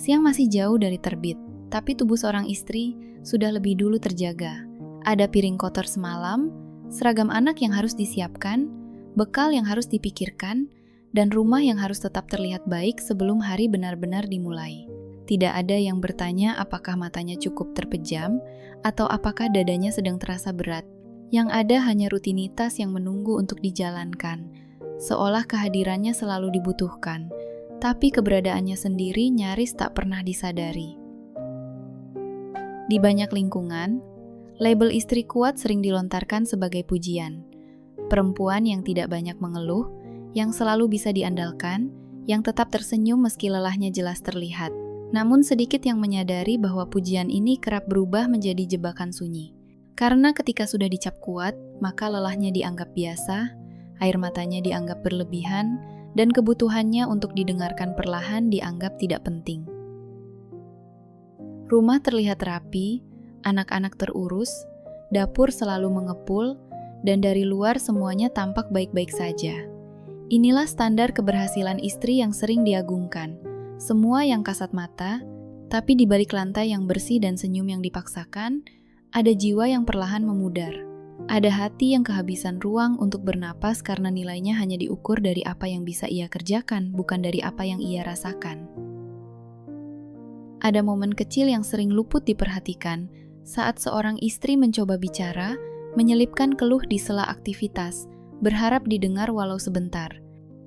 Siang masih jauh dari terbit, tapi tubuh seorang istri sudah lebih dulu terjaga. Ada piring kotor semalam, seragam anak yang harus disiapkan, bekal yang harus dipikirkan, dan rumah yang harus tetap terlihat baik sebelum hari benar-benar dimulai. Tidak ada yang bertanya apakah matanya cukup terpejam atau apakah dadanya sedang terasa berat. Yang ada hanya rutinitas yang menunggu untuk dijalankan, seolah kehadirannya selalu dibutuhkan, tapi keberadaannya sendiri nyaris tak pernah disadari. Di banyak lingkungan, label istri kuat sering dilontarkan sebagai pujian. Perempuan yang tidak banyak mengeluh, yang selalu bisa diandalkan, yang tetap tersenyum meski lelahnya jelas terlihat. Namun sedikit yang menyadari bahwa pujian ini kerap berubah menjadi jebakan sunyi. Karena ketika sudah dicap kuat, maka lelahnya dianggap biasa, air matanya dianggap berlebihan, dan kebutuhannya untuk didengarkan perlahan dianggap tidak penting. Rumah terlihat rapi, anak-anak terurus, dapur selalu mengepul, dan dari luar semuanya tampak baik-baik saja. Inilah standar keberhasilan istri yang sering diagungkan. Semua yang kasat mata, tapi di balik lantai yang bersih dan senyum yang dipaksakan, ada jiwa yang perlahan memudar. Ada hati yang kehabisan ruang untuk bernapas karena nilainya hanya diukur dari apa yang bisa ia kerjakan, bukan dari apa yang ia rasakan. Ada momen kecil yang sering luput diperhatikan saat seorang istri mencoba bicara, menyelipkan keluh di sela aktivitas, berharap didengar walau sebentar.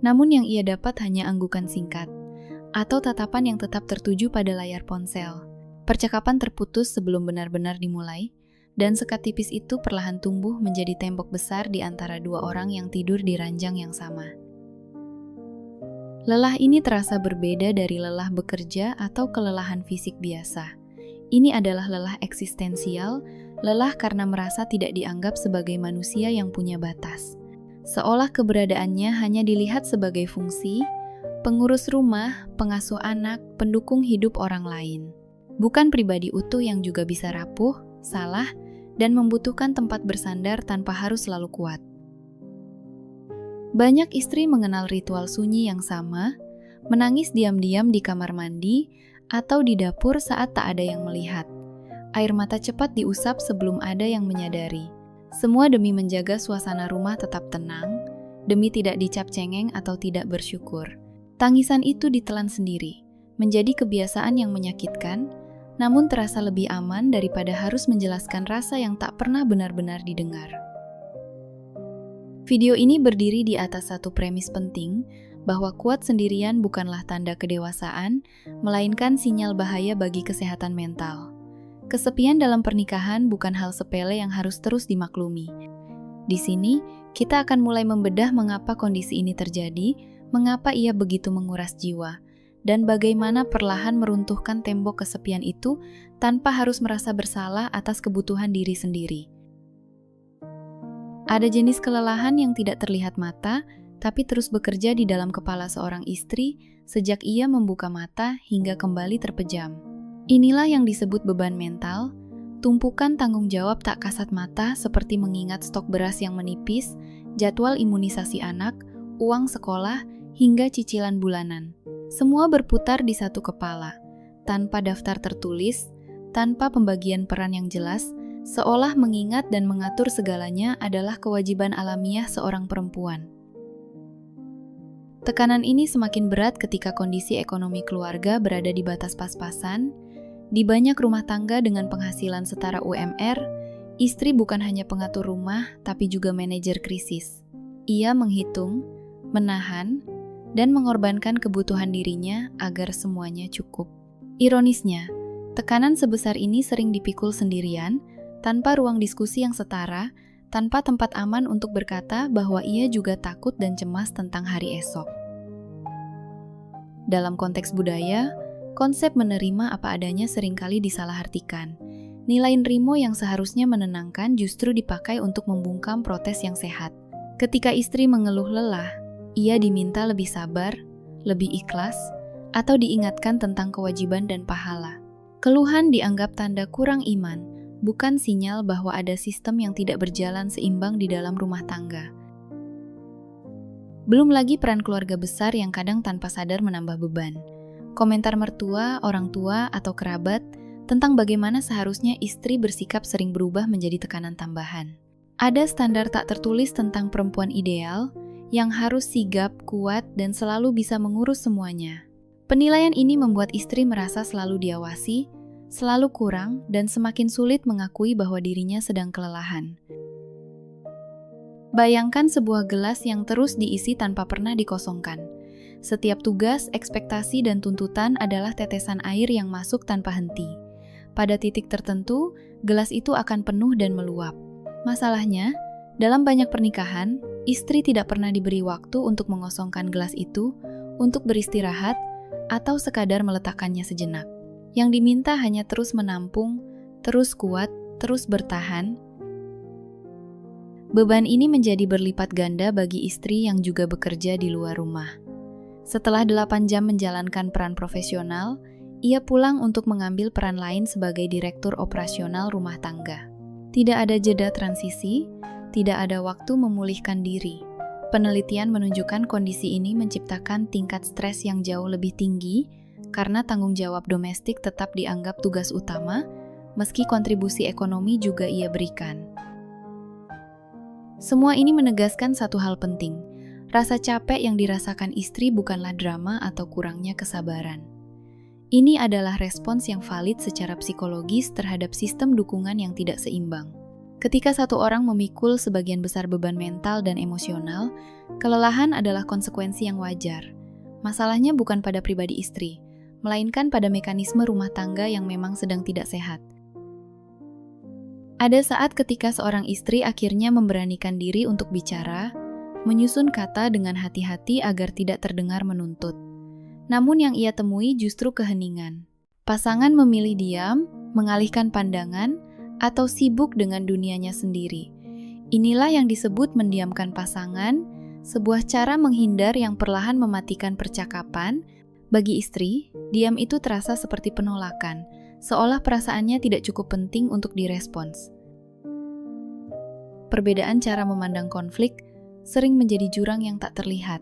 Namun yang ia dapat hanya anggukan singkat, atau tatapan yang tetap tertuju pada layar ponsel. Percakapan terputus sebelum benar-benar dimulai, dan sekat tipis itu perlahan tumbuh menjadi tembok besar di antara dua orang yang tidur di ranjang yang sama. Lelah ini terasa berbeda dari lelah bekerja atau kelelahan fisik biasa. Ini adalah lelah eksistensial, lelah karena merasa tidak dianggap sebagai manusia yang punya batas. Seolah keberadaannya hanya dilihat sebagai fungsi, pengurus rumah, pengasuh anak, pendukung hidup orang lain. Bukan pribadi utuh yang juga bisa rapuh, salah, dan membutuhkan tempat bersandar tanpa harus selalu kuat. Banyak istri mengenal ritual sunyi yang sama, menangis diam-diam di kamar mandi, atau di dapur saat tak ada yang melihat. Air mata cepat diusap sebelum ada yang menyadari. Semua demi menjaga suasana rumah tetap tenang, demi tidak dicap cengeng atau tidak bersyukur. Tangisan itu ditelan sendiri, menjadi kebiasaan yang menyakitkan, namun terasa lebih aman daripada harus menjelaskan rasa yang tak pernah benar-benar didengar. Video ini berdiri di atas satu premis penting, bahwa kuat sendirian bukanlah tanda kedewasaan, melainkan sinyal bahaya bagi kesehatan mental. Kesepian dalam pernikahan bukan hal sepele yang harus terus dimaklumi. Di sini, kita akan mulai membedah mengapa kondisi ini terjadi, mengapa ia begitu menguras jiwa, dan bagaimana perlahan meruntuhkan tembok kesepian itu tanpa harus merasa bersalah atas kebutuhan diri sendiri. Ada jenis kelelahan yang tidak terlihat mata, tapi terus bekerja di dalam kepala seorang istri sejak ia membuka mata hingga kembali terpejam. Inilah yang disebut beban mental, tumpukan tanggung jawab tak kasat mata seperti mengingat stok beras yang menipis, jadwal imunisasi anak, uang sekolah, hingga cicilan bulanan. Semua berputar di satu kepala, tanpa daftar tertulis, tanpa pembagian peran yang jelas, seolah mengingat dan mengatur segalanya adalah kewajiban alamiah seorang perempuan. Tekanan ini semakin berat ketika kondisi ekonomi keluarga berada di batas pas-pasan. Di banyak rumah tangga dengan penghasilan setara UMR, istri bukan hanya pengatur rumah, tapi juga manajer krisis. Ia menghitung, menahan, dan mengorbankan kebutuhan dirinya agar semuanya cukup. Ironisnya, tekanan sebesar ini sering dipikul sendirian, tanpa ruang diskusi yang setara, tanpa tempat aman untuk berkata bahwa ia juga takut dan cemas tentang hari esok. Dalam konteks budaya, konsep menerima apa adanya seringkali disalahartikan. Nilai nerimo yang seharusnya menenangkan justru dipakai untuk membungkam protes yang sehat. Ketika istri mengeluh lelah, ia diminta lebih sabar, lebih ikhlas, atau diingatkan tentang kewajiban dan pahala. Keluhan dianggap tanda kurang iman, bukan sinyal bahwa ada sistem yang tidak berjalan seimbang di dalam rumah tangga. Belum lagi peran keluarga besar yang kadang tanpa sadar menambah beban. komentar mertua, orang tua, atau kerabat tentang bagaimana seharusnya istri bersikap sering berubah menjadi tekanan tambahan. Ada standar tak tertulis tentang perempuan ideal yang harus sigap, kuat, dan selalu bisa mengurus semuanya. Penilaian ini membuat istri merasa selalu diawasi, selalu kurang, dan semakin sulit mengakui bahwa dirinya sedang kelelahan. Bayangkan sebuah gelas yang terus diisi tanpa pernah dikosongkan. Setiap tugas, ekspektasi, dan tuntutan adalah tetesan air yang masuk tanpa henti. Pada titik tertentu, gelas itu akan penuh dan meluap. Masalahnya, dalam banyak pernikahan, istri tidak pernah diberi waktu untuk mengosongkan gelas itu, untuk beristirahat, atau sekadar meletakkannya sejenak. Yang diminta hanya terus menampung, terus kuat, terus bertahan. Beban ini menjadi berlipat ganda bagi istri yang juga bekerja di luar rumah. Setelah 8 jam menjalankan peran profesional, ia pulang untuk mengambil peran lain sebagai direktur operasional rumah tangga. Tidak ada jeda transisi, tidak ada waktu memulihkan diri. Penelitian menunjukkan kondisi ini menciptakan tingkat stres yang jauh lebih tinggi karena tanggung jawab domestik tetap dianggap tugas utama, meski kontribusi ekonomi juga ia berikan. Semua ini menegaskan satu hal penting. Rasa capek yang dirasakan istri bukanlah drama atau kurangnya kesabaran. Ini adalah respons yang valid secara psikologis terhadap sistem dukungan yang tidak seimbang. Ketika satu orang memikul sebagian besar beban mental dan emosional, kelelahan adalah konsekuensi yang wajar. Masalahnya bukan pada pribadi istri, melainkan pada mekanisme rumah tangga yang memang sedang tidak sehat. Ada saat ketika seorang istri akhirnya memberanikan diri untuk bicara, menyusun kata dengan hati-hati agar tidak terdengar menuntut. Namun yang ia temui justru keheningan. Pasangan memilih diam, mengalihkan pandangan, atau sibuk dengan dunianya sendiri. Inilah yang disebut mendiamkan pasangan, sebuah cara menghindar yang perlahan mematikan percakapan. Bagi istri, diam itu terasa seperti penolakan, seolah perasaannya tidak cukup penting untuk direspons. Perbedaan cara memandang konflik sering menjadi jurang yang tak terlihat.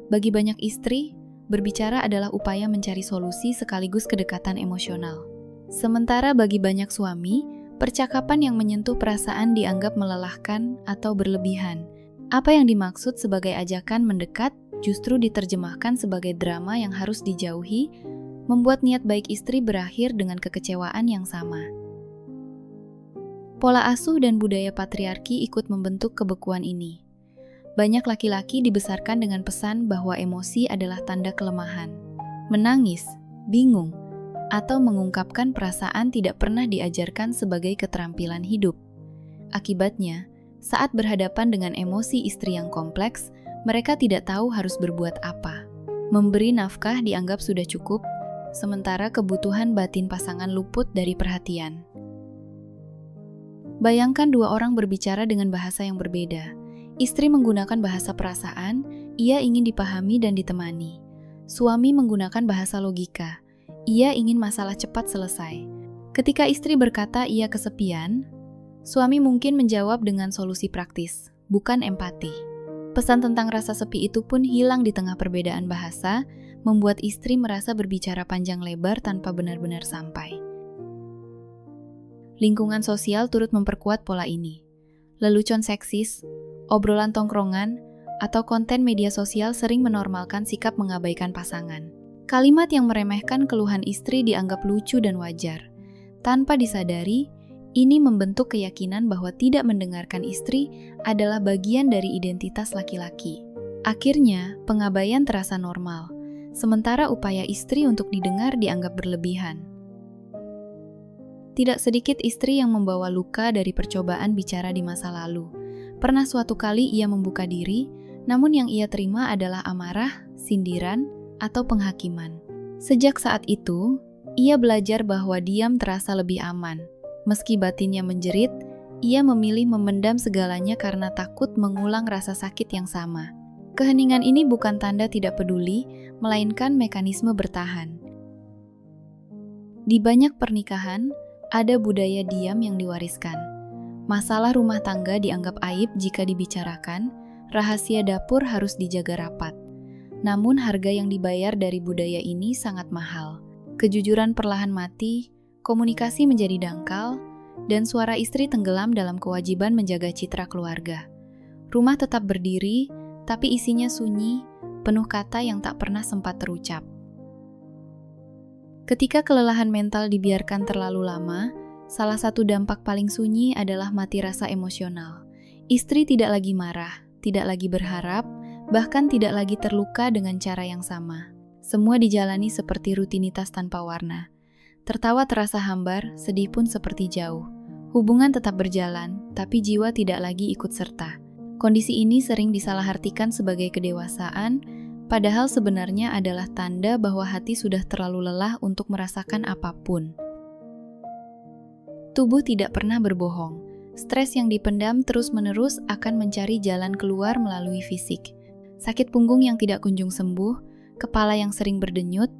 Bagi banyak istri, berbicara adalah upaya mencari solusi sekaligus kedekatan emosional. Sementara bagi banyak suami, percakapan yang menyentuh perasaan dianggap melelahkan atau berlebihan. Apa yang dimaksud sebagai ajakan mendekat justru diterjemahkan sebagai drama yang harus dijauhi, membuat niat baik istri berakhir dengan kekecewaan yang sama. Pola asuh dan budaya patriarki ikut membentuk kebekuan ini. Banyak laki-laki dibesarkan dengan pesan bahwa emosi adalah tanda kelemahan. Menangis, bingung, atau mengungkapkan perasaan tidak pernah diajarkan sebagai keterampilan hidup. Akibatnya, saat berhadapan dengan emosi istri yang kompleks, mereka tidak tahu harus berbuat apa. Memberi nafkah dianggap sudah cukup, sementara kebutuhan batin pasangan luput dari perhatian. Bayangkan dua orang berbicara dengan bahasa yang berbeda. Istri menggunakan bahasa perasaan, ia ingin dipahami dan ditemani. Suami menggunakan bahasa logika, ia ingin masalah cepat selesai. Ketika istri berkata ia kesepian, suami mungkin menjawab dengan solusi praktis, bukan empati. Pesan tentang rasa sepi itu pun hilang di tengah perbedaan bahasa, membuat istri merasa berbicara panjang lebar tanpa benar-benar sampai. Lingkungan sosial turut memperkuat pola ini. Lelucon seksis, obrolan tongkrongan, atau konten media sosial sering menormalkan sikap mengabaikan pasangan. Kalimat yang meremehkan keluhan istri dianggap lucu dan wajar. Tanpa disadari, ini membentuk keyakinan bahwa tidak mendengarkan istri adalah bagian dari identitas laki-laki. Akhirnya, pengabaian terasa normal, sementara upaya istri untuk didengar dianggap berlebihan. Tidak sedikit istri yang membawa luka dari percobaan bicara di masa lalu. Pernah suatu kali ia membuka diri, namun yang ia terima adalah amarah, sindiran, atau penghakiman. Sejak saat itu, ia belajar bahwa diam terasa lebih aman. Meski batinnya menjerit, ia memilih memendam segalanya karena takut mengulang rasa sakit yang sama. Keheningan ini bukan tanda tidak peduli, melainkan mekanisme bertahan. Di banyak pernikahan, ada budaya diam yang diwariskan. Masalah rumah tangga dianggap aib jika dibicarakan, rahasia dapur harus dijaga rapat. Namun harga yang dibayar dari budaya ini sangat mahal. Kejujuran perlahan mati, komunikasi menjadi dangkal, dan suara istri tenggelam dalam kewajiban menjaga citra keluarga. Rumah tetap berdiri, tapi isinya sunyi, penuh kata yang tak pernah sempat terucap. Ketika kelelahan mental dibiarkan terlalu lama, salah satu dampak paling sunyi adalah mati rasa emosional. Istri tidak lagi marah, tidak lagi berharap, bahkan tidak lagi terluka dengan cara yang sama. Semua dijalani seperti rutinitas tanpa warna. Tertawa terasa hambar, sedih pun seperti jauh. Hubungan tetap berjalan, tapi jiwa tidak lagi ikut serta. Kondisi ini sering disalahartikan sebagai kedewasaan, padahal sebenarnya adalah tanda bahwa hati sudah terlalu lelah untuk merasakan apapun. Tubuh tidak pernah berbohong. Stres yang dipendam terus-menerus akan mencari jalan keluar melalui fisik. Sakit punggung yang tidak kunjung sembuh, kepala yang sering berdenyut,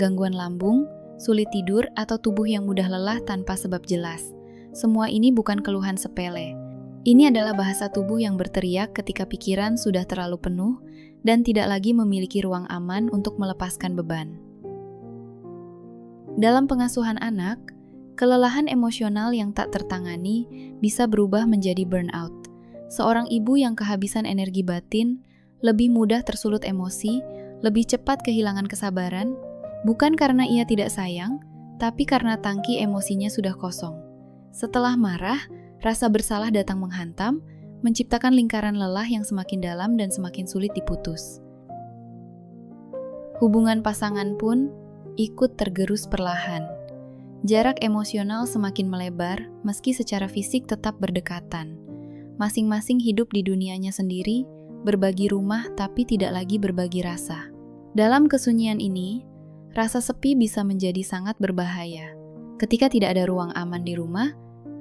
gangguan lambung, sulit tidur, atau tubuh yang mudah lelah tanpa sebab jelas. Semua ini bukan keluhan sepele. Ini adalah bahasa tubuh yang berteriak ketika pikiran sudah terlalu penuh dan tidak lagi memiliki ruang aman untuk melepaskan beban. Dalam pengasuhan anak, kelelahan emosional yang tak tertangani bisa berubah menjadi burnout. Seorang ibu yang kehabisan energi batin lebih mudah tersulut emosi, lebih cepat kehilangan kesabaran, bukan karena ia tidak sayang, tapi karena tangki emosinya sudah kosong. Setelah marah, rasa bersalah datang menghantam, menciptakan lingkaran lelah yang semakin dalam dan semakin sulit diputus. Hubungan pasangan pun ikut tergerus perlahan. Jarak emosional semakin melebar, meski secara fisik tetap berdekatan. Masing-masing hidup di dunianya sendiri, berbagi rumah tapi tidak lagi berbagi rasa. Dalam kesunyian ini, rasa sepi bisa menjadi sangat berbahaya. Ketika tidak ada ruang aman di rumah,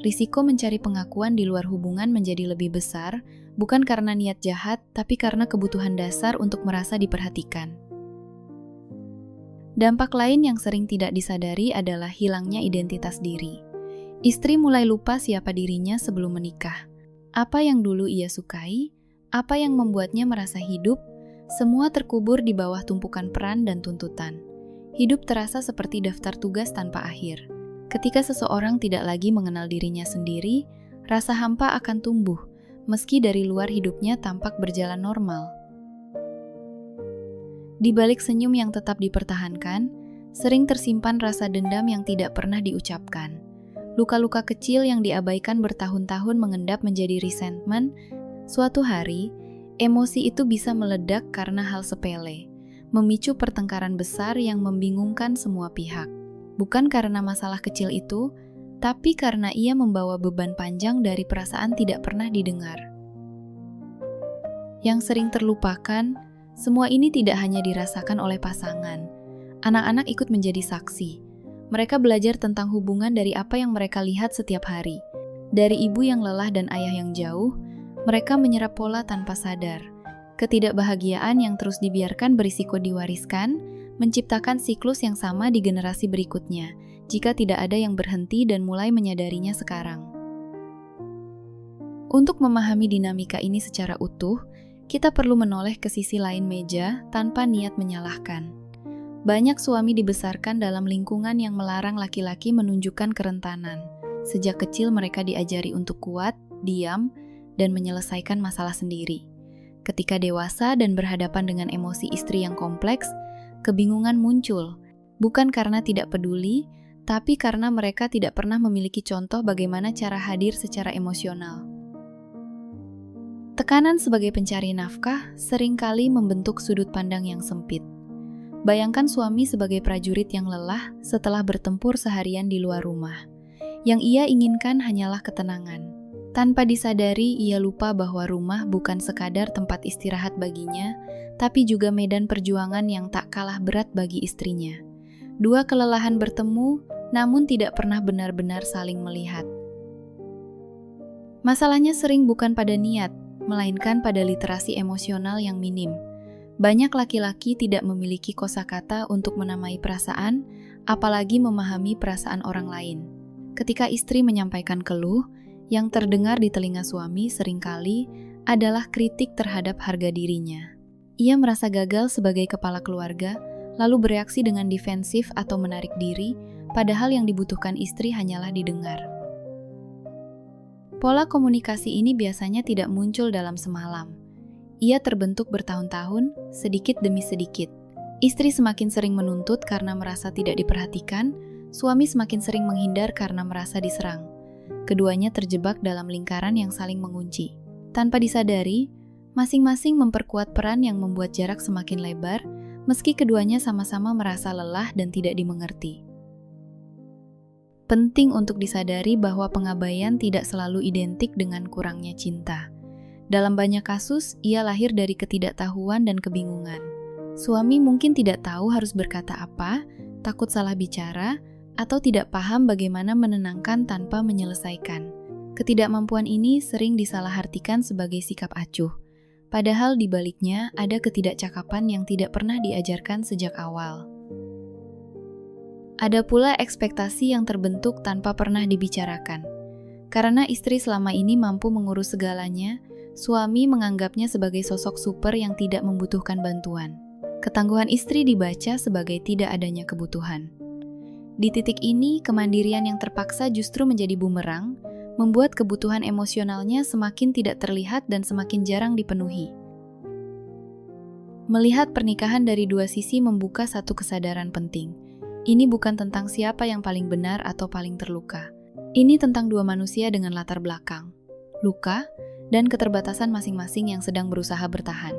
risiko mencari pengakuan di luar hubungan menjadi lebih besar, bukan karena niat jahat, tapi karena kebutuhan dasar untuk merasa diperhatikan. Dampak lain yang sering tidak disadari adalah hilangnya identitas diri. Istri mulai lupa siapa dirinya sebelum menikah. Apa yang dulu ia sukai, apa yang membuatnya merasa hidup, semua terkubur di bawah tumpukan peran dan tuntutan. Hidup terasa seperti daftar tugas tanpa akhir. Ketika seseorang tidak lagi mengenal dirinya sendiri, rasa hampa akan tumbuh, meski dari luar hidupnya tampak berjalan normal. Di balik senyum yang tetap dipertahankan, sering tersimpan rasa dendam yang tidak pernah diucapkan. Luka-luka kecil yang diabaikan bertahun-tahun mengendap menjadi resentment. Suatu hari, emosi itu bisa meledak karena hal sepele, memicu pertengkaran besar yang membingungkan semua pihak. Bukan karena masalah kecil itu, tapi karena ia membawa beban panjang dari perasaan tidak pernah didengar. Yang sering terlupakan, semua ini tidak hanya dirasakan oleh pasangan. Anak-anak ikut menjadi saksi. Mereka belajar tentang hubungan dari apa yang mereka lihat setiap hari. Dari ibu yang lelah dan ayah yang jauh, mereka menyerap pola tanpa sadar. Ketidakbahagiaan yang terus dibiarkan berisiko diwariskan, menciptakan siklus yang sama di generasi berikutnya, jika tidak ada yang berhenti dan mulai menyadarinya sekarang. Untuk memahami dinamika ini secara utuh, kita perlu menoleh ke sisi lain meja tanpa niat menyalahkan. Banyak suami dibesarkan dalam lingkungan yang melarang laki-laki menunjukkan kerentanan. Sejak kecil mereka diajari untuk kuat, diam, dan menyelesaikan masalah sendiri. Ketika dewasa dan berhadapan dengan emosi istri yang kompleks, kebingungan muncul, bukan karena tidak peduli, tapi karena mereka tidak pernah memiliki contoh bagaimana cara hadir secara emosional. Tekanan sebagai pencari nafkah seringkali membentuk sudut pandang yang sempit. Bayangkan suami sebagai prajurit yang lelah setelah bertempur seharian di luar rumah. Yang ia inginkan hanyalah ketenangan. Tanpa disadari, ia lupa bahwa rumah bukan sekadar tempat istirahat baginya, tapi juga medan perjuangan yang tak kalah berat bagi istrinya. Dua kelelahan bertemu, namun tidak pernah benar-benar saling melihat. Masalahnya sering bukan pada niat, melainkan pada literasi emosional yang minim. Banyak laki-laki tidak memiliki kosakata untuk menamai perasaan, apalagi memahami perasaan orang lain. Ketika istri menyampaikan keluh, yang terdengar di telinga suami seringkali adalah kritik terhadap harga dirinya. Ia merasa gagal sebagai kepala keluarga, lalu bereaksi dengan defensif atau menarik diri, padahal yang dibutuhkan istri hanyalah didengar. Pola komunikasi ini biasanya tidak muncul dalam semalam. Ia terbentuk bertahun-tahun, sedikit demi sedikit. Istri semakin sering menuntut karena merasa tidak diperhatikan, suami semakin sering menghindar karena merasa diserang. Keduanya terjebak dalam lingkaran yang saling mengunci. Tanpa disadari, masing-masing memperkuat peran yang membuat jarak semakin lebar, meski keduanya sama-sama merasa lelah dan tidak dimengerti. Penting untuk disadari bahwa pengabaian tidak selalu identik dengan kurangnya cinta. Dalam banyak kasus, ia lahir dari ketidaktahuan dan kebingungan. Suami mungkin tidak tahu harus berkata apa, takut salah bicara, atau tidak paham bagaimana menenangkan tanpa menyelesaikan. Ketidakmampuan ini sering disalahartikan sebagai sikap acuh. Padahal di baliknya ada ketidakcakapan yang tidak pernah diajarkan sejak awal. Ada pula ekspektasi yang terbentuk tanpa pernah dibicarakan. Karena istri selama ini mampu mengurus segalanya, suami menganggapnya sebagai sosok super yang tidak membutuhkan bantuan. Ketangguhan istri dibaca sebagai tidak adanya kebutuhan. Di titik ini, kemandirian yang terpaksa justru menjadi bumerang, membuat kebutuhan emosionalnya semakin tidak terlihat dan semakin jarang dipenuhi. Melihat pernikahan dari dua sisi membuka satu kesadaran penting. Ini bukan tentang siapa yang paling benar atau paling terluka. Ini tentang dua manusia dengan latar belakang, luka, dan keterbatasan masing-masing yang sedang berusaha bertahan.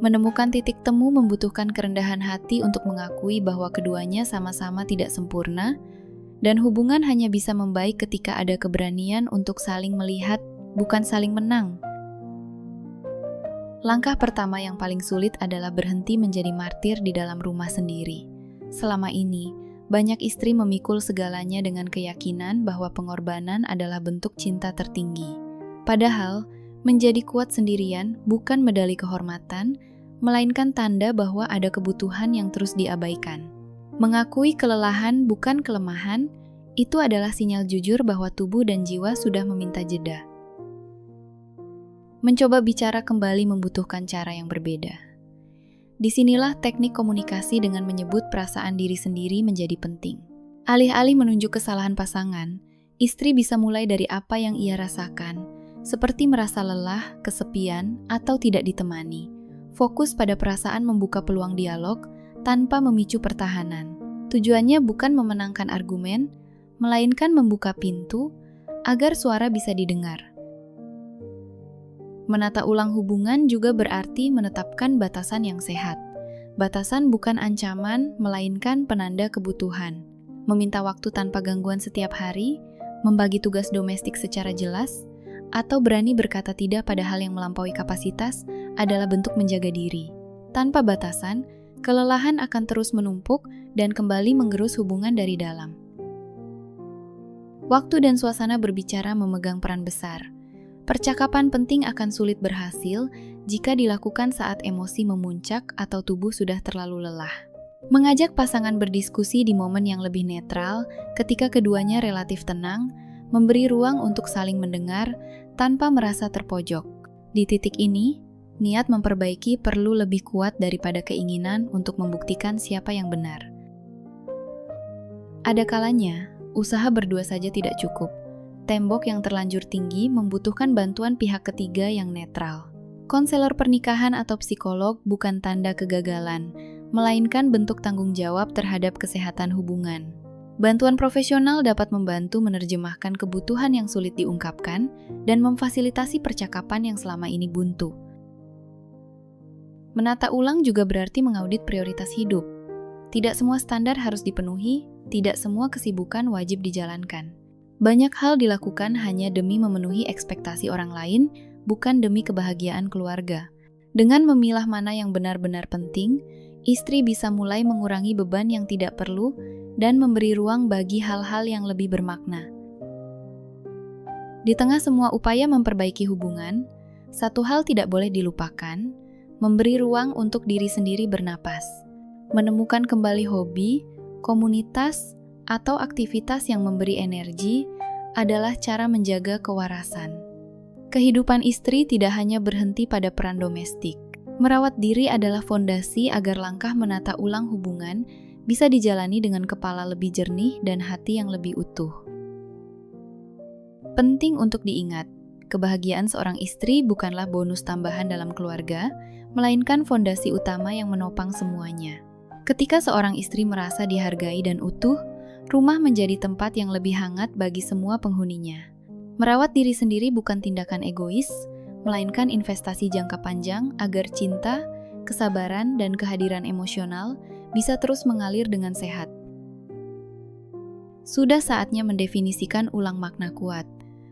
Menemukan titik temu membutuhkan kerendahan hati untuk mengakui bahwa keduanya sama-sama tidak sempurna, dan hubungan hanya bisa membaik ketika ada keberanian untuk saling melihat, bukan saling menang. Langkah pertama yang paling sulit adalah berhenti menjadi martir di dalam rumah sendiri. Selama ini, banyak istri memikul segalanya dengan keyakinan bahwa pengorbanan adalah bentuk cinta tertinggi. Padahal, menjadi kuat sendirian bukan medali kehormatan, melainkan tanda bahwa ada kebutuhan yang terus diabaikan. Mengakui kelelahan bukan kelemahan, itu adalah sinyal jujur bahwa tubuh dan jiwa sudah meminta jeda. Mencoba bicara kembali membutuhkan cara yang berbeda. Disinilah teknik komunikasi dengan menyebut perasaan diri sendiri menjadi penting. Alih-alih menunjuk kesalahan pasangan, istri bisa mulai dari apa yang ia rasakan, seperti merasa lelah, kesepian, atau tidak ditemani. Fokus pada perasaan membuka peluang dialog tanpa memicu pertahanan. Tujuannya bukan memenangkan argumen, melainkan membuka pintu agar suara bisa didengar. Menata ulang hubungan juga berarti menetapkan batasan yang sehat. Batasan bukan ancaman, melainkan penanda kebutuhan. Meminta waktu tanpa gangguan setiap hari, membagi tugas domestik secara jelas, atau berani berkata tidak pada hal yang melampaui kapasitas adalah bentuk menjaga diri. Tanpa batasan, kelelahan akan terus menumpuk dan kembali menggerus hubungan dari dalam. Waktu dan suasana berbicara memegang peran besar. Percakapan penting akan sulit berhasil jika dilakukan saat emosi memuncak atau tubuh sudah terlalu lelah. Mengajak pasangan berdiskusi di momen yang lebih netral ketika keduanya relatif tenang, memberi ruang untuk saling mendengar tanpa merasa terpojok. Di titik ini, niat memperbaiki perlu lebih kuat daripada keinginan untuk membuktikan siapa yang benar. Ada kalanya, usaha berdua saja tidak cukup. Tembok yang terlanjur tinggi membutuhkan bantuan pihak ketiga yang netral. Konselor pernikahan atau psikolog bukan tanda kegagalan, melainkan bentuk tanggung jawab terhadap kesehatan hubungan. Bantuan profesional dapat membantu menerjemahkan kebutuhan yang sulit diungkapkan dan memfasilitasi percakapan yang selama ini buntu. Menata ulang juga berarti mengaudit prioritas hidup. Tidak semua standar harus dipenuhi, tidak semua kesibukan wajib dijalankan. Banyak hal dilakukan hanya demi memenuhi ekspektasi orang lain, bukan demi kebahagiaan keluarga. Dengan memilah mana yang benar-benar penting, istri bisa mulai mengurangi beban yang tidak perlu dan memberi ruang bagi hal-hal yang lebih bermakna. Di tengah semua upaya memperbaiki hubungan, satu hal tidak boleh dilupakan, memberi ruang untuk diri sendiri bernapas. Menemukan kembali hobi, komunitas, atau aktivitas yang memberi energi adalah cara menjaga kewarasan. Kehidupan istri tidak hanya berhenti pada peran domestik. Merawat diri adalah fondasi agar langkah menata ulang hubungan bisa dijalani dengan kepala lebih jernih dan hati yang lebih utuh. Penting untuk diingat, kebahagiaan seorang istri bukanlah bonus tambahan dalam keluarga, melainkan fondasi utama yang menopang semuanya. Ketika seorang istri merasa dihargai dan utuh, rumah menjadi tempat yang lebih hangat bagi semua penghuninya. Merawat diri sendiri bukan tindakan egois, melainkan investasi jangka panjang agar cinta, kesabaran, dan kehadiran emosional bisa terus mengalir dengan sehat. Sudah saatnya mendefinisikan ulang makna kuat.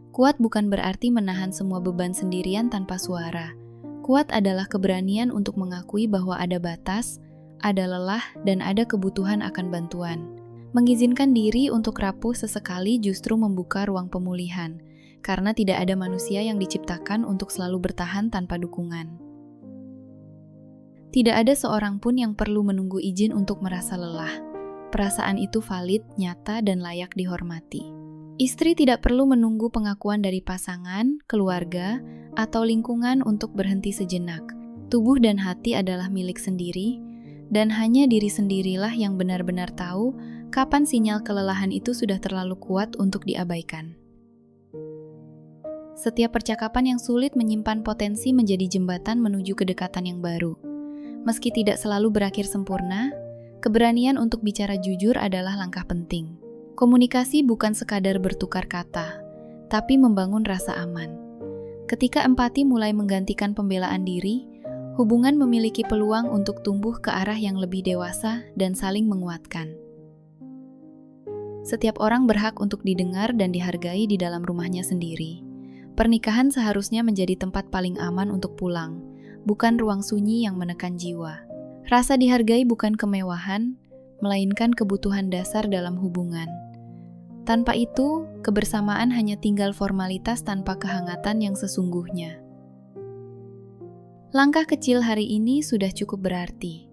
Kuat bukan berarti menahan semua beban sendirian tanpa suara. Kuat adalah keberanian untuk mengakui bahwa ada batas, ada lelah, dan ada kebutuhan akan bantuan. Mengizinkan diri untuk rapuh sesekali justru membuka ruang pemulihan, karena tidak ada manusia yang diciptakan untuk selalu bertahan tanpa dukungan. Tidak ada seorang pun yang perlu menunggu izin untuk merasa lelah. Perasaan itu valid, nyata, dan layak dihormati. Istri tidak perlu menunggu pengakuan dari pasangan, keluarga, atau lingkungan untuk berhenti sejenak. Tubuh dan hati adalah milik sendiri, dan hanya diri sendirilah yang benar-benar tahu kapan sinyal kelelahan itu sudah terlalu kuat untuk diabaikan. Setiap percakapan yang sulit menyimpan potensi menjadi jembatan menuju kedekatan yang baru. Meski tidak selalu berakhir sempurna, keberanian untuk bicara jujur adalah langkah penting. Komunikasi bukan sekadar bertukar kata, tapi membangun rasa aman. Ketika empati mulai menggantikan pembelaan diri, hubungan memiliki peluang untuk tumbuh ke arah yang lebih dewasa dan saling menguatkan. Setiap orang berhak untuk didengar dan dihargai di dalam rumahnya sendiri. Pernikahan seharusnya menjadi tempat paling aman untuk pulang, bukan ruang sunyi yang menekan jiwa. Rasa dihargai bukan kemewahan, melainkan kebutuhan dasar dalam hubungan. Tanpa itu, kebersamaan hanya tinggal formalitas tanpa kehangatan yang sesungguhnya. Langkah kecil hari ini sudah cukup berarti.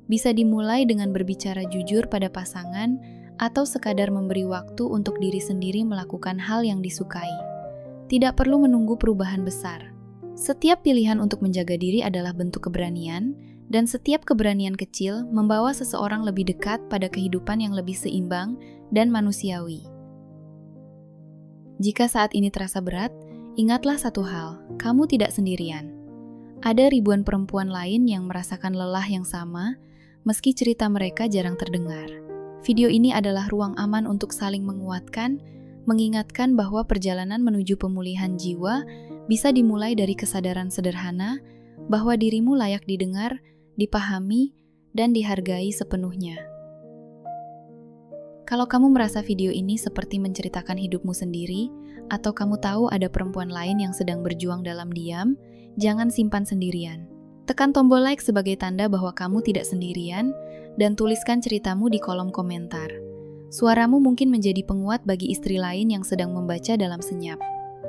Bisa dimulai dengan berbicara jujur pada pasangan atau sekadar memberi waktu untuk diri sendiri melakukan hal yang disukai. Tidak perlu menunggu perubahan besar. Setiap pilihan untuk menjaga diri adalah bentuk keberanian, dan setiap keberanian kecil membawa seseorang lebih dekat pada kehidupan yang lebih seimbang dan manusiawi. Jika saat ini terasa berat, ingatlah satu hal, kamu tidak sendirian. Ada ribuan perempuan lain yang merasakan lelah yang sama, meski cerita mereka jarang terdengar. Video ini adalah ruang aman untuk saling menguatkan, mengingatkan bahwa perjalanan menuju pemulihan jiwa bisa dimulai dari kesadaran sederhana bahwa dirimu layak didengar, dipahami, dan dihargai sepenuhnya. Kalau kamu merasa video ini seperti menceritakan hidupmu sendiri, atau kamu tahu ada perempuan lain yang sedang berjuang dalam diam, jangan simpan sendirian. Tekan tombol like sebagai tanda bahwa kamu tidak sendirian, dan tuliskan ceritamu di kolom komentar. Suaramu mungkin menjadi penguat bagi istri lain yang sedang membaca dalam senyap.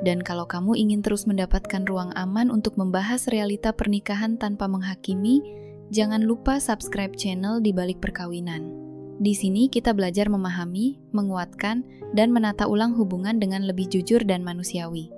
Dan kalau kamu ingin terus mendapatkan ruang aman untuk membahas realita pernikahan tanpa menghakimi, jangan lupa subscribe channel Di Balik Perkawinan. Di sini kita belajar memahami, menguatkan, dan menata ulang hubungan dengan lebih jujur dan manusiawi.